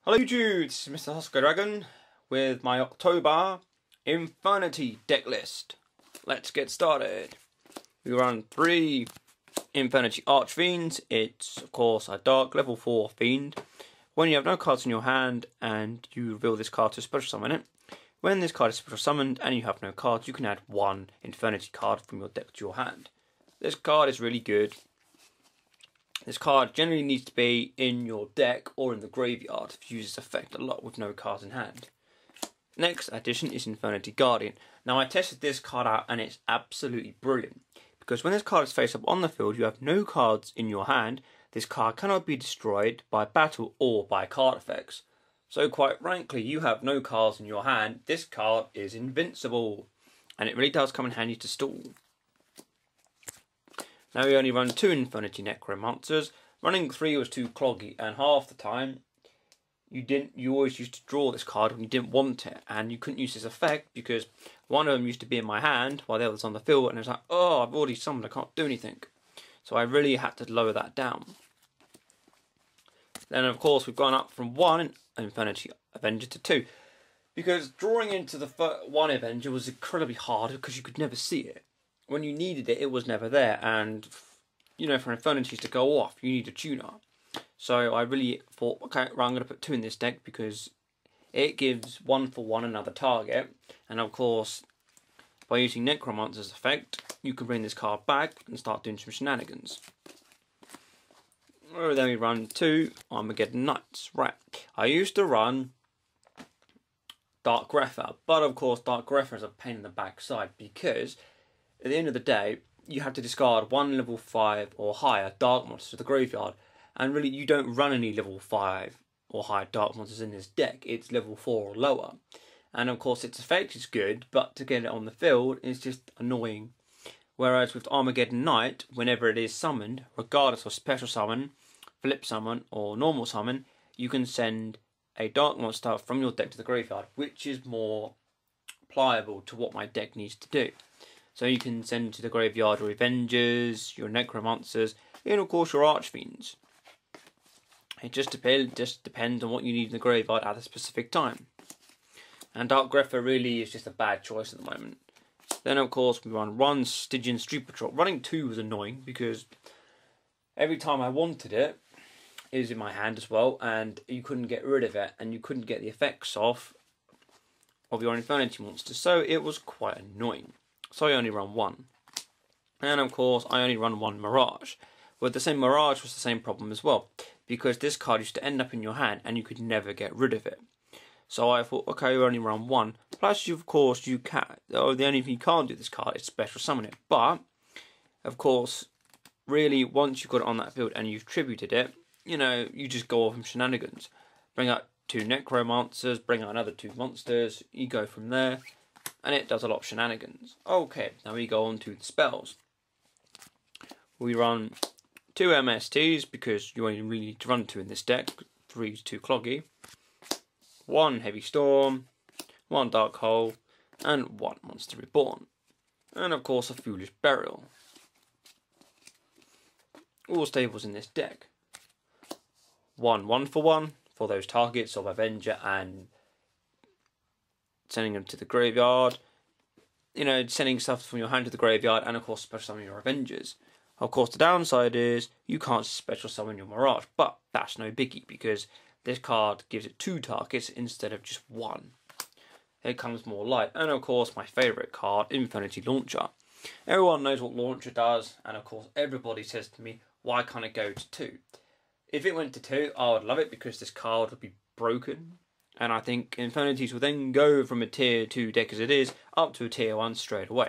Hello YouTube, this is Mr. Husker Dragon with my October Infernity deck list. Let's get started. We run 3 Infernity Archfiends. It's of course a dark level 4 fiend. When you have no cards in your hand and you reveal this card to special summon it, when this card is special summoned and you have no cards, you can add 1 Infernity card from your deck to your hand. This card is really good. This card generally needs to be in your deck or in the graveyard if you use this effect a lot with no cards in hand. Next addition is Infernity Guardian. Now I tested this card out and it's absolutely brilliant, because when this card is face up on the field, you have no cards in your hand. This card cannot be destroyed by battle or by card effects. So quite frankly, you have no cards in your hand, this card is invincible, and it really does come in handy to stall. Now we only run 2 Infernity Necromancers. Running 3 was too cloggy, and half the time you always used to draw this card when you didn't want it, and you couldn't use this effect because one of them used to be in my hand while the other was on the field, and it was like, oh, I've already summoned, I can't do anything. So I really had to lower that down. Then of course we've gone up from 1 Infernity Avenger to 2, because drawing into the 1 Avenger was incredibly hard because you could never see it. When you needed it, it was never there, and you know, for Infernities to go off, you need a tuner. So I really thought, okay, well, I'm going to put 2 in this deck because it gives 1 for 1 another target, and of course, by using Necromancer's effect, you can bring this card back and start doing some shenanigans. Oh, then we run 2 Armageddon Knights. Right, I used to run Dark Grepher, but of course, Dark Grepher is a pain in the backside because at the end of the day, you have to discard 1 level 5 or higher dark monsters to the graveyard, and really you don't run any level 5 or higher dark monsters in this deck. It's level 4 or lower, and of course its effect is good, but to get it on the field is just annoying. Whereas with Armageddon Knight, whenever it is summoned, regardless of special summon, flip summon or normal summon, you can send a dark monster from your deck to the graveyard, which is more pliable to what my deck needs to do. So you can send to the graveyard your Avengers, your Necromancers, and of course your Archfiends. It just depends on what you need in the graveyard at a specific time. And Dark Grepher really is just a bad choice at the moment. Then of course we run 1 Stygian Street Patrol. Running 2 was annoying because every time I wanted it, it was in my hand as well, and you couldn't get rid of it, and you couldn't get the effects off of your Infernity monsters, so it was quite annoying. So I only run 1. And of course I only run 1 Mirage. But the same Mirage was the same problem as well, because this card used to end up in your hand and you could never get rid of it. So I thought, okay, we only run 1. Plus of course you can, the only thing you can't do with this card is special summon it. But of course, really once you've got it on that field and you've tributed it, you know, you just go off from shenanigans. Bring out 2 Necromancers, bring out another 2 monsters, you go from there. And it does a lot of shenanigans. Okay, now we go on to the spells. We run 2 MSTs because you only really need to run 2 in this deck. 3 is too cloggy. 1 Heavy Storm, 1 Dark Hole, and 1 Monster Reborn. And of course a Foolish Burial. All staples in this deck. 1 for 1 for those targets of Avenger and sending them to the graveyard, you know, sending stuff from your hand to the graveyard, and of course special summon your Avengers. Of course the downside is you can't special summon your Mirage, but that's no biggie because this card gives it 2 targets instead of just 1. It comes more light. And of course my favourite card, Infernity Launcher. Everyone knows what Launcher does, and of course everybody says to me, why can't it go to 2? If it went to 2, I would love it because this card would be broken. And I think Infernities will then go from a tier 2 deck as it is, up to a tier 1 straight away.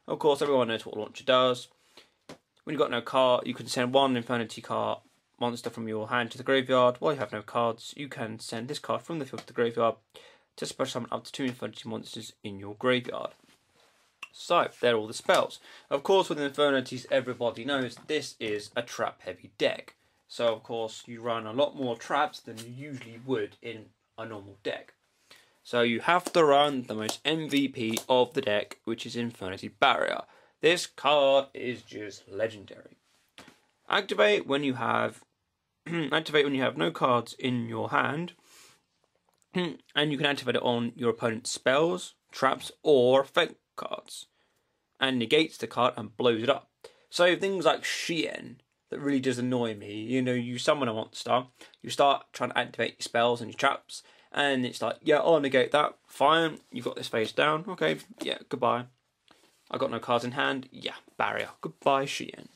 Of course, everyone knows what Launcher does. When you've got no card, you can send 1 Infernity card monster from your hand to the graveyard. While you have no cards, you can send this card from the field to the graveyard to special summon up to 2 Infernity monsters in your graveyard. So, they're all the spells. Of course, with Infernities, everybody knows this is a trap-heavy deck. So, of course, you run a lot more traps than you usually would in a normal deck. So you have to run the most MVP of the deck, which is Infernity Barrier. This card is just legendary. Activate when you have no cards in your hand, And you can activate it on your opponent's spells, traps, or effect cards. And negates the card and blows it up. So things like Shien, that really does annoy me. You know, you summon a monster, you start trying to activate your spells and your traps, and it's like, yeah, I'll negate that, fine, you've got this face down, okay, yeah, goodbye. I got no cards in hand, yeah, barrier, goodbye Shien.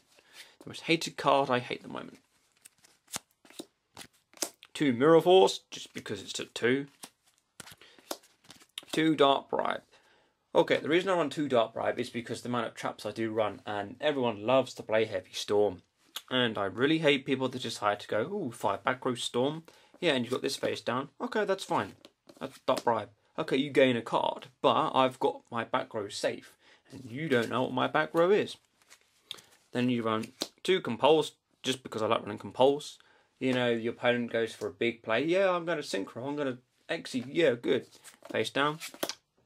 The most hated card I hate at the moment. 2 Mirror Force, just because it's at 2. 2 Dark Bribe. Okay, the reason I run 2 Dark Bribe is because the amount of traps I do run, and everyone loves to play Heavy Storm. And I really hate people that just hide to go, ooh, 5 back row Storm. Yeah, and you've got this face down. Okay, that's fine. That's Dark Bribe. Okay, you gain a card, but I've got my back row safe, and you don't know what my back row is. Then you run 2 Compulse, just because I like running Compulse. You know, your opponent goes for a big play. Yeah, I'm going to Synchro, I'm going to Exy. Yeah, good. Face down.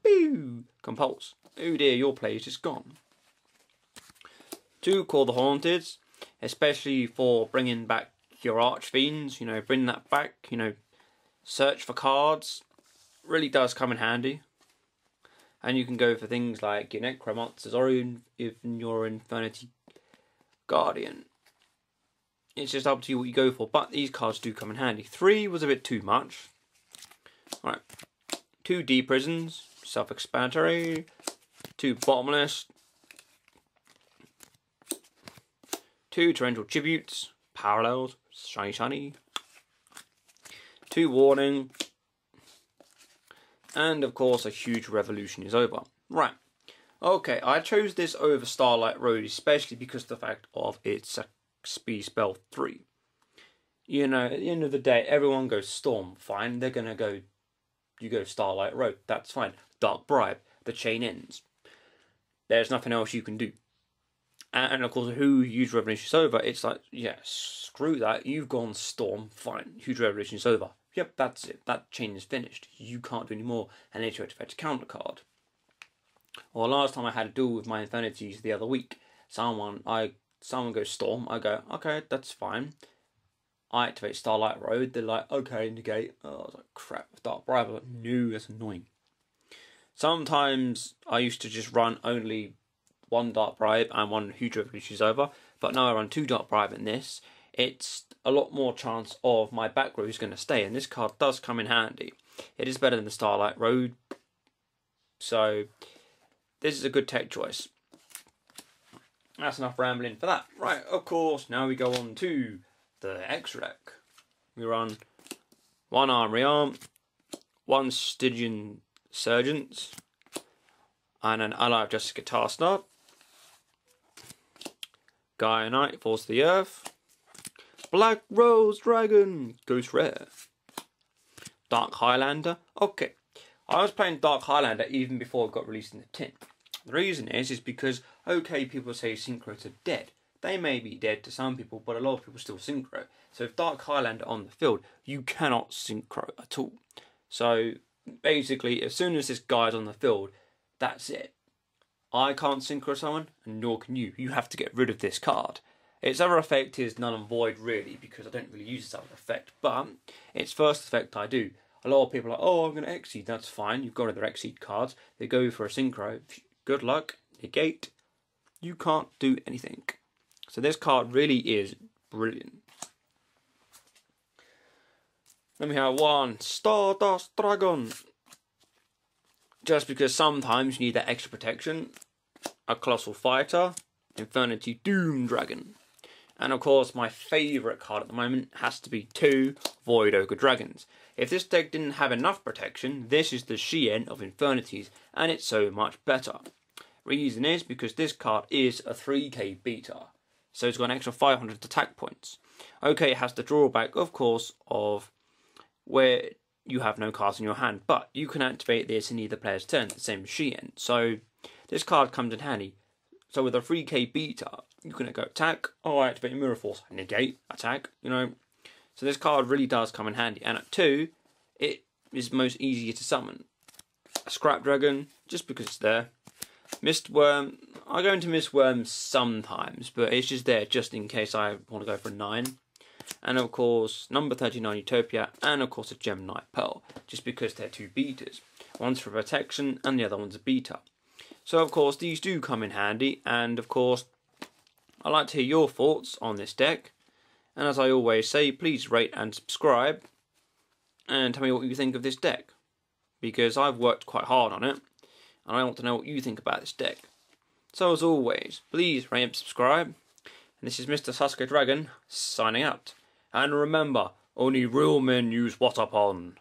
Boo! Compulse. Oh dear, your play is just gone. 2 Call the Haunted, especially for bringing back your Archfiends, you know, bring that back, you know, search for cards, really does come in handy. And you can go for things like your Necromancers or even your Infernity Guardian. It's just up to you what you go for, but these cards do come in handy. 3 was a bit too much. Alright, 2 D Prisons, self-explanatory. 2 Bottomless. 2 Torrential Tributes, Parallels, shiny. 2 Warning. And of course a huge revolution is over. Right. Okay, I chose this over Starlight Road especially because of the fact of its speed spell 3. You know, at the end of the day, everyone goes Storm, fine. They're gonna go, you go Starlight Road, that's fine. Dark Bribe, the chain ends. There's nothing else you can do. And of course, who huge revolution is over? It's like, yeah, screw that. You've gone Storm, fine. Huge revolution is over. Yep, that's it. That chain is finished. You can't do any more. And then you have to fetch a counter card. Or last time I had a duel with my Infinities the other week, someone goes Storm. I go, okay, that's fine. I activate Starlight Road. They're like, okay, negate. Oh, I was like, crap. Dark Bribe. I was like, no, that's annoying. Sometimes I used to just run only 1 Dark Bribe and 1 Huge Revolution is over, but now I run 2 Dark Bribe in this. It's a lot more chance of my back row is going to stay, and this card does come in handy. It is better than the Starlight Road, so this is a good tech choice. That's enough rambling for that. Right, of course, now we go on to the X-Rec. We run 1 Armory Arm, 1 Stygian Surgeons, and an Ally of Justice Guitar Star. Gaia Knight falls to the earth. Black Rose Dragon, Ghost Rare. Dark Highlander. Okay, I was playing Dark Highlander even before it got released in the tin. The reason is because, okay, people say synchros are dead. They may be dead to some people, but a lot of people still synchro. So if Dark Highlander on the field, you cannot synchro at all. So basically, as soon as this guy's on the field, that's it. I can't synchro someone, and nor can you. You have to get rid of this card. Its other effect is null and void, really, because I don't really use its other effect. But its first effect I do. A lot of people are like, oh, I'm going to Exceed. That's fine. You've got rid of their Exceed cards. They go for a synchro. Good luck. Negate. You can't do anything. So this card really is brilliant. Then we have 1 Stardust Dragon. Just because sometimes you need that extra protection. A Colossal Fighter. Infernity Doom Dragon. And of course my favourite card at the moment has to be 2 Void Ogre Dragons. If this deck didn't have enough protection, this is the Shien of Infernities, and it's so much better. Reason is because this card is a 3k beater. So it's got an extra 500 attack points. Okay, it has the drawback, of course, of where you have no cards in your hand, but you can activate this in either player's turn, the same as Shien. So this card comes in handy. So with a 3k beater, you can go attack, oh, I activate Mirror Force, negate, attack, you know. So this card really does come in handy. And at 2, it is most easier to summon. A Scrap Dragon, just because it's there. Mistworm, I go into Mistworm sometimes, but it's just there just in case I want to go for a 9. and of course number 39 Utopia, and of course a Gemini Pearl, just because they're two betas. One's for protection and the other one's a beta. So of course these do come in handy, and of course I'd like to hear your thoughts on this deck. And as I always say, please rate and subscribe, and tell me what you think of this deck, because I've worked quite hard on it, and I want to know what you think about this deck. So as always, please rate and subscribe, and this is Mr. Sasuke Dragon, signing out. And remember, only real men use Watapon.